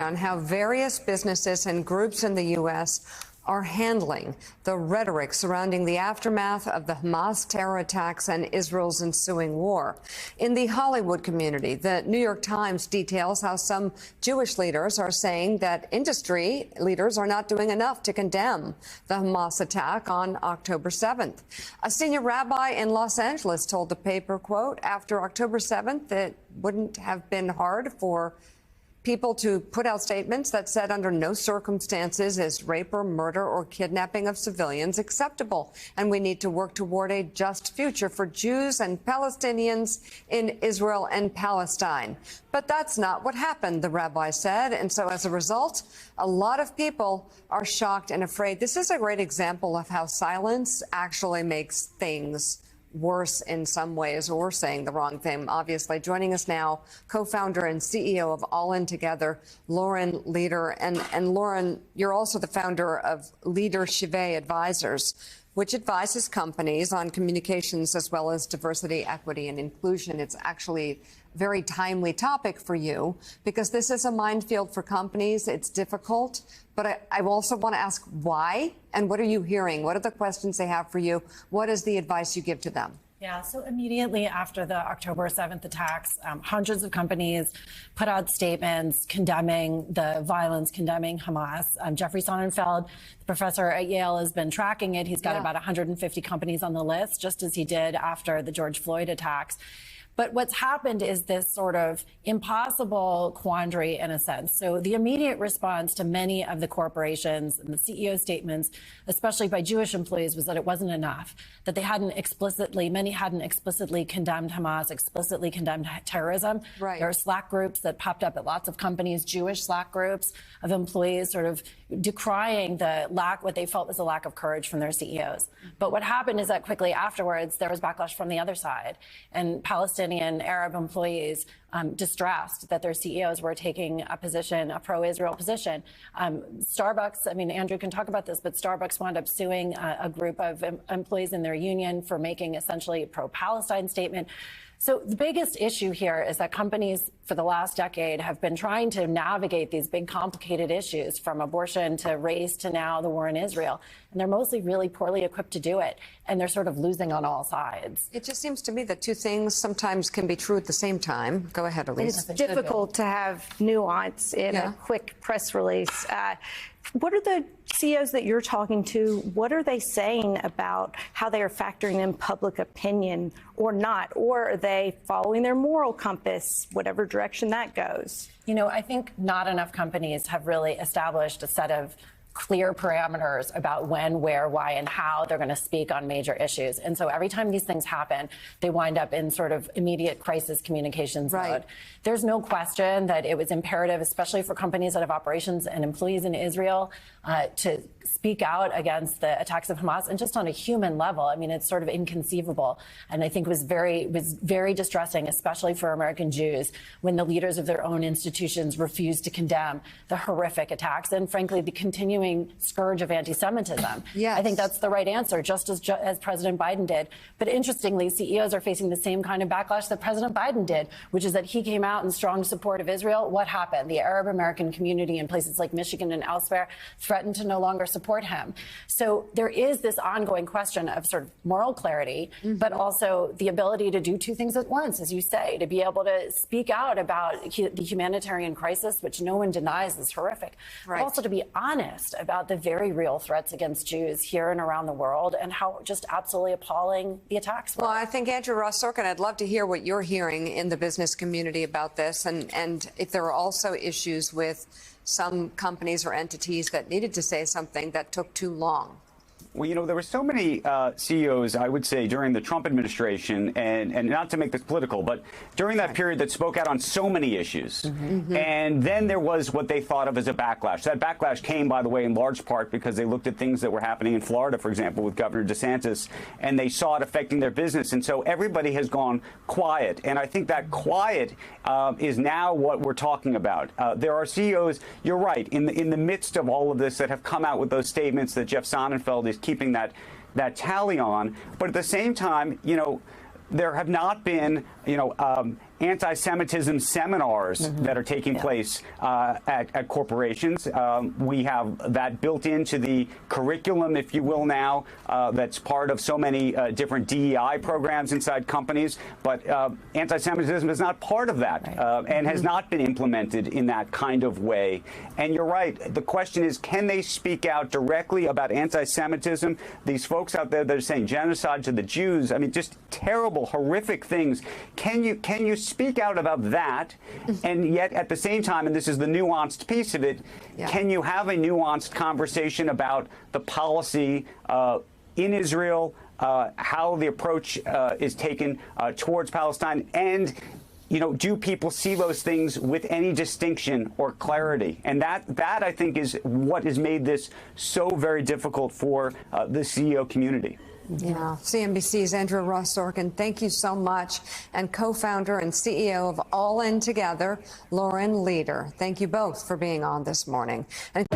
On how various businesses and groups in the U.S. are handling the rhetoric surrounding the aftermath of the Hamas terror attacks and Israel's ensuing war. In the Hollywood community, the New York Times details how some Jewish leaders are saying that industry leaders are not doing enough to condemn the Hamas attack on October 7th. A senior rabbi in Los Angeles told the paper, quote, after October 7th, it wouldn't have been hard for people to put out statements that said under no circumstances is rape or murder or kidnapping of civilians acceptable. And we need to work toward a just future for Jews and Palestinians in Israel and Palestine. But that's not what happened, the rabbi said. And so as a result, a lot of people are shocked and afraid. This is a great example of how silence actually makes things worse in some ways, or saying the wrong thing, obviously. Joining us now, co-founder and CEO of All In Together, Lauren Leader. And Lauren, you're also the founder of Leader Shivet Advisors, which advises companies on communications as well as diversity, equity, and inclusion. It's actually a very timely topic for you because this is a minefield for companies. It's difficult, but I also want to ask why and what are you hearing? What are the questions they have for you? What is the advice you give to them? Yeah, so immediately after the October 7th attacks, hundreds of companies put out statements condemning the violence, condemning Hamas. Jeffrey Sonnenfeld, the professor at Yale, has been tracking it. He's got about 150 companies on the list, just as he did after the George Floyd attacks. But what's happened is this sort of impossible quandary in a sense. So the immediate response to many of the corporations and the CEO statements, especially by Jewish employees, was that it wasn't enough, that many hadn't explicitly condemned Hamas, explicitly condemned terrorism. Right. There are Slack groups that popped up at lots of companies, Jewish Slack groups of employees sort of decrying what they felt was a lack of courage from their CEOs. But what happened is that quickly afterwards, there was backlash from the other side. And Palestinian Arab employees distressed that their CEOs were taking a position, a pro-Israel position. Starbucks, I mean, Andrew can talk about this, but Starbucks wound up suing a group of employees in their union for making essentially a pro-Palestine statement. So the biggest issue here is that companies for the last decade have been trying to navigate these big complicated issues, from abortion to race to now the war in Israel. And they're mostly really poorly equipped to do it. And they're sort of losing on all sides. It just seems to me that two things sometimes can be true at the same time. Go ahead, Elise. It's difficult to have nuance in a quick press release. What are the CEOs that you're talking to, what are they saying about how they are factoring in public opinion or not? Or are they following their moral compass, whatever direction that goes? You know, I think not enough companies have really established a set of clear parameters about when, where, why, and how they're going to speak on major issues. And so every time these things happen, they wind up in sort of immediate crisis communications mode. There's no question that it was imperative, especially for companies that have operations and employees in Israel, to speak out against the attacks of Hamas. And just on a human level, I mean, it's sort of inconceivable. And I think was very distressing, especially for American Jews, when the leaders of their own institutions refused to condemn the horrific attacks and, frankly, the continuing scourge of anti-Semitism. Yes. I think that's the right answer, just as President Biden did. But interestingly, CEOs are facing the same kind of backlash that President Biden did, which is that he came out in strong support of Israel. What happened? The Arab American community in places like Michigan and elsewhere threatened to no longer support him. So there is this ongoing question of sort of moral clarity, but also the ability to do two things at once, as you say, to be able to speak out about the humanitarian crisis, which no one denies is horrific, but also to be honest about the very real threats against Jews here and around the world and how just absolutely appalling the attacks were. Well, I think, Andrew Ross Sorkin, I'd love to hear what you're hearing in the business community about this, and if there are also issues with some companies or entities that needed to say something that took too long. Well, you know, there were so many CEOs, I would say, during the Trump administration, and not to make this political, but during that period that spoke out on so many issues. And then there was what they thought of as a backlash. That backlash came, by the way, in large part because they looked at things that were happening in Florida, for example, with Governor DeSantis, and they saw it affecting their business. And so everybody has gone quiet. And I think that quiet is now what we're talking about. There are CEOs, you're right, in the midst of all of this that have come out with those statements that Jeff Sonnenfeld is keeping that tally on. But at the same time, you know, there have not been, anti-Semitism seminars that are taking place at corporations. We have that built into the curriculum, if you will, now. That's part of so many different DEI programs inside companies. But anti-Semitism is not part of that and has not been implemented in that kind of way. And you're right. The question is, can they speak out directly about anti-Semitism? These folks out there that are saying genocide to the Jews, I mean, just terrible, horrific things. Can you speak out about that, and yet at the same time, and this is the nuanced piece of it, can you have a nuanced conversation about the policy in Israel, how the approach is taken towards Palestine, and do people see those things with any distinction or clarity? And that I think is what has made this so very difficult for the CEO community. Yeah. CNBC's Andrew Ross Sorkin, thank you so much. And co-founder and CEO of All In Together, Lauren Leader. Thank you both for being on this morning. And